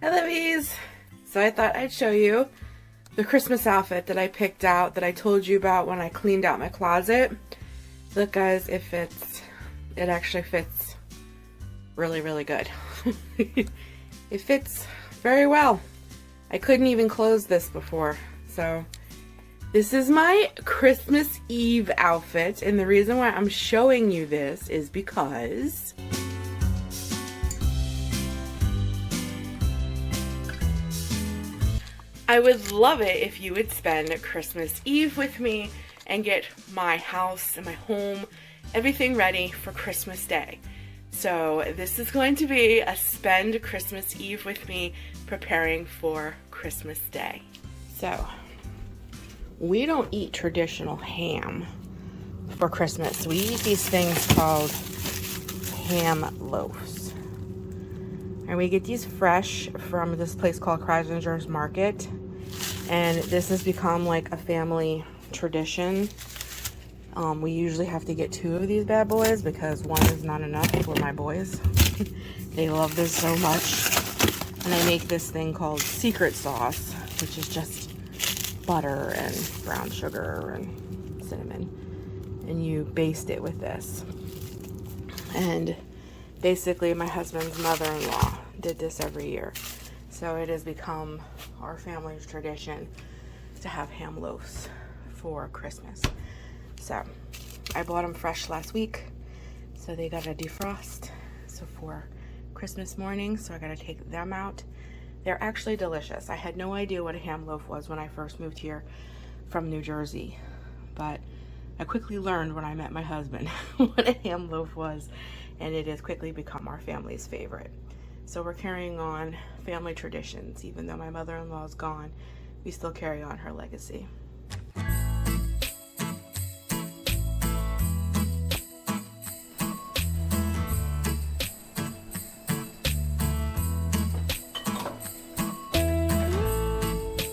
Hi, Lovies! So I thought I'd show you the Christmas outfit that I picked out that I told you about when I cleaned out my closet. Look, guys, it fits. It actually fits really, really good. It fits very well. I couldn't even close this before. So this is my Christmas Eve outfit, and the reason why I'm showing you this is because I would love it if you would spend Christmas Eve with me and get my house and my home, everything ready for Christmas Day. So this is going to be a spend Christmas Eve with me preparing for Christmas Day. So we don't eat traditional ham for Christmas. We eat these things called ham loaves. And we get these fresh from this place called Kreisinger's Market. And this has become like a family tradition. We usually have to get 2 of these bad boys because 1 is not enough for my boys. They love this so much. And I make this thing called secret sauce, which is just butter and brown sugar and cinnamon. And you baste it with this. And basically my husband's mother-in-law did this every year. So it has become our family's tradition to have ham loaves for Christmas. So I bought them fresh last week, so they got to defrost. So for Christmas morning, so I got to take them out. They're actually delicious. I had no idea what a ham loaf was when I first moved here from New Jersey, but I quickly learned when I met my husband what a ham loaf was, and it has quickly become our family's favorite. So we're carrying on family traditions. Even though my mother-in-law is gone, we still carry on her legacy.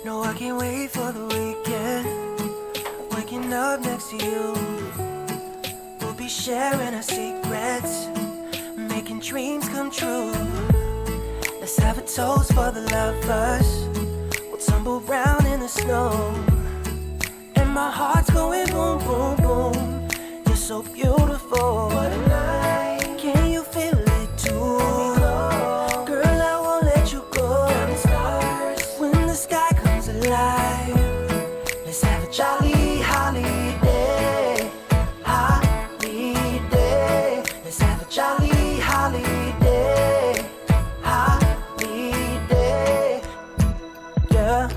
No, I can't wait for the weekend. Waking up next to you. We'll be sharing our secrets, making dreams come true. Let's have a toast for the lovers. We'll tumble round in the snow. And my heart's going boom, boom, boom. You're so beautiful. What a night. Can you feel it too? Girl, I won't let you go. When the sky comes alive, let's have a jolly holiday. Holiday. Let's have a jolly holiday. Holiday. Yeah.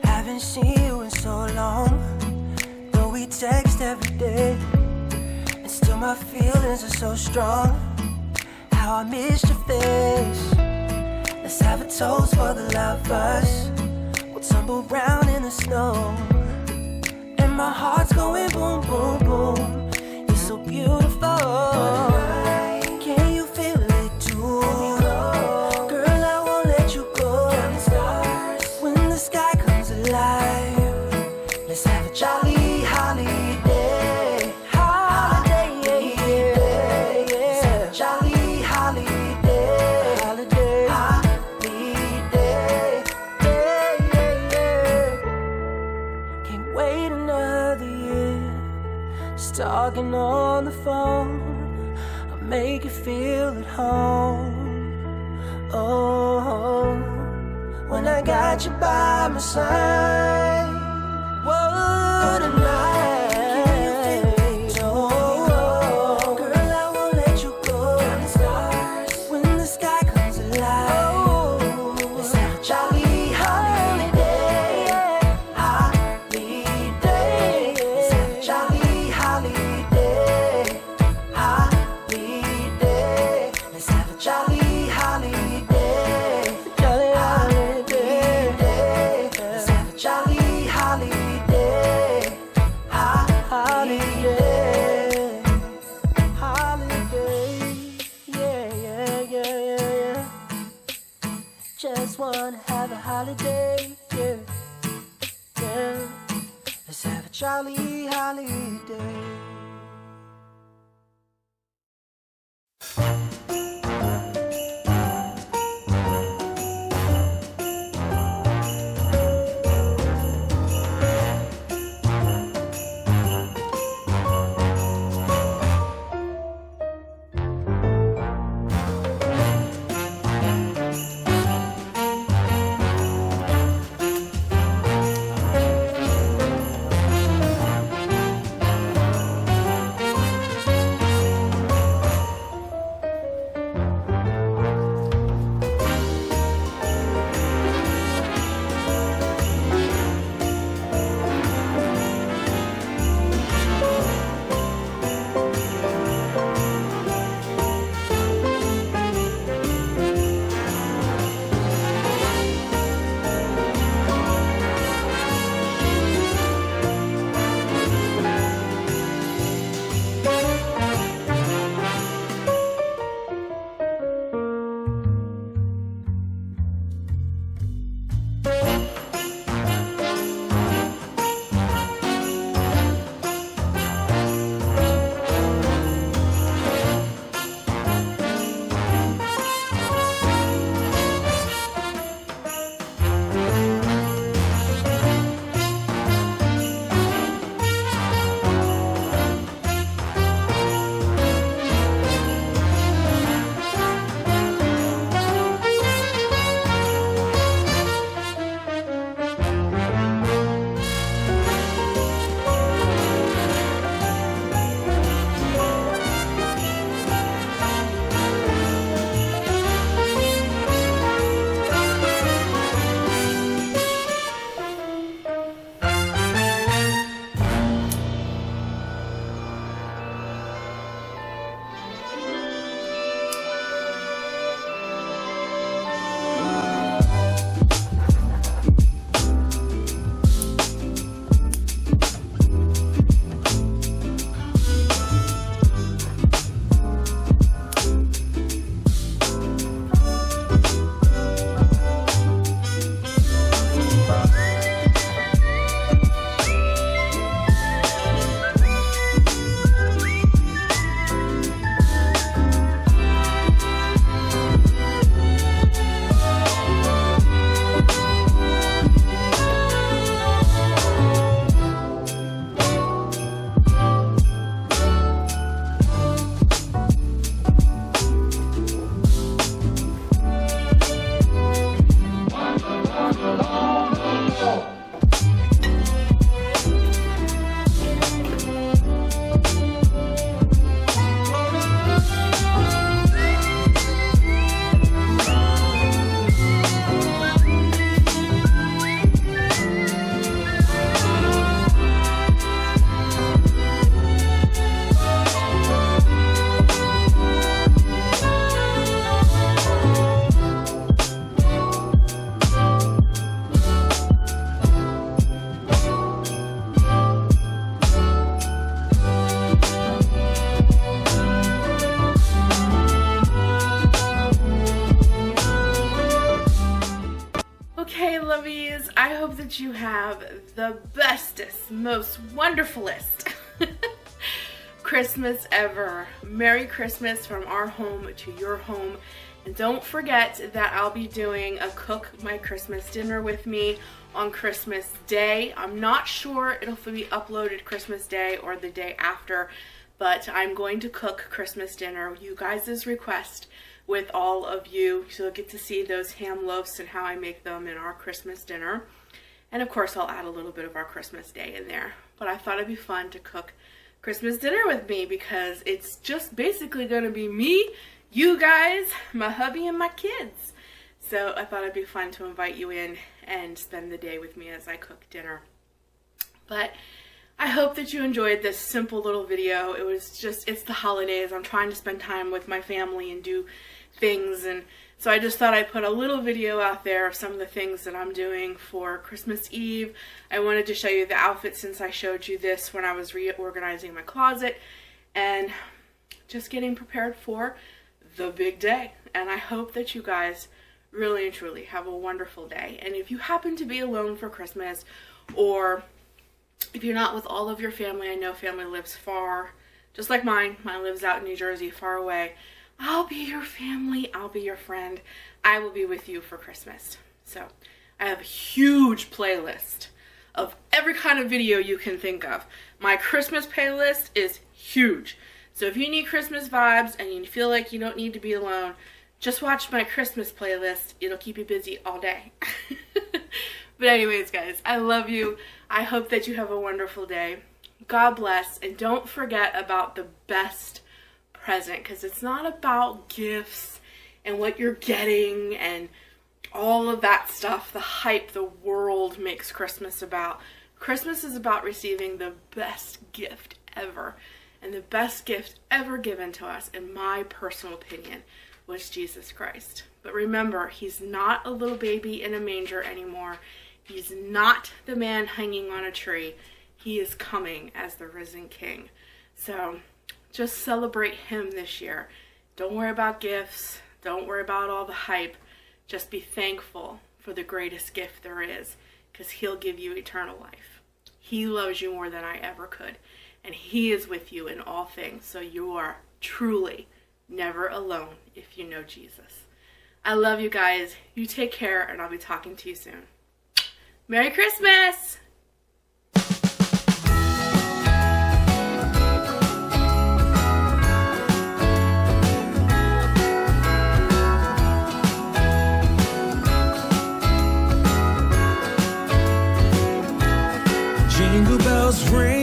Haven't seen you in so long, though we text every day, and still my feelings are so strong. How I missed your face. Let's have a toast for the lovers. We'll tumble round in the snow. And my heart's going boom, boom, boom. You're so beautiful. Can you feel it too? Girl, I won't let you go. When the sky comes alive, let's have a jolly holiday. Holiday, yeah. Let's have a jolly holiday. Holiday, holiday, yeah. Can't wait another year. Just talking on the phone, I'll make you feel at home. Oh, when I got you by my side. What a night. Can you feel it? Oh, girl, I won't let you go. When the sky comes alive, let's have a jolly holiday. Holiday. Let's have a jolly holiday. Holiday. Let's have a jolly holiday. Jolly holiday. Let's have a jolly holiday. Holiday. Holiday. Yeah, yeah, yeah, yeah, yeah. Just wanna have a holiday. Yeah, yeah. Let's have a jolly holiday. hope that you have the bestest, most wonderfulest Christmas ever. Merry Christmas from our home to your home. And don't forget that I'll be doing a Cook My Christmas Dinner with me on Christmas Day. I'm not sure it'll be uploaded Christmas Day or the day after, but I'm going to cook Christmas dinner, you guys' request, with all of you. So you'll get to see those ham loaves and how I make them in our Christmas dinner. And of course I'll add a little bit of our Christmas Day in there. But I thought it'd be fun to cook Christmas dinner with me because it's just basically going to be me, you guys, my hubby, and my kids. So I thought it'd be fun to invite you in and spend the day with me as I cook dinner. But I hope that you enjoyed this simple little video. It's the holidays. I'm trying to spend time with my family and do things, and so I just thought I'd put a little video out there of some of the things that I'm doing for Christmas Eve. I wanted to show you the outfit since I showed you this when I was reorganizing my closet and just getting prepared for the big day. And I hope that you guys really and truly have a wonderful day. And if you happen to be alone for Christmas, or if you're not with all of your family, I know family lives far, just like mine. Mine lives out in New Jersey, far away. I'll be your family. I'll be your friend. I will be with you for Christmas. So I have a huge playlist of every kind of video you can think of. My Christmas playlist is huge. So if you need Christmas vibes and you feel like you don't need to be alone, just watch my Christmas playlist. It'll keep you busy all day. But anyways, guys, I love you. I hope that you have a wonderful day. God bless. And don't forget about the best present, because it's not about gifts and what you're getting and all of that stuff, the hype the world makes Christmas about. Christmas is about receiving the best gift ever. And the best gift ever given to us, in my personal opinion, was Jesus Christ. But remember, he's not a little baby in a manger anymore. He's not the man hanging on a tree. He is coming as the risen King. So just celebrate him this year. Don't worry about gifts. Don't worry about all the hype. Just be thankful for the greatest gift there is, because he'll give you eternal life. He loves you more than I ever could. And he is with you in all things. So you are truly never alone if you know Jesus. I love you guys. You take care, and I'll be talking to you soon. Merry Christmas! Jingle bells ring.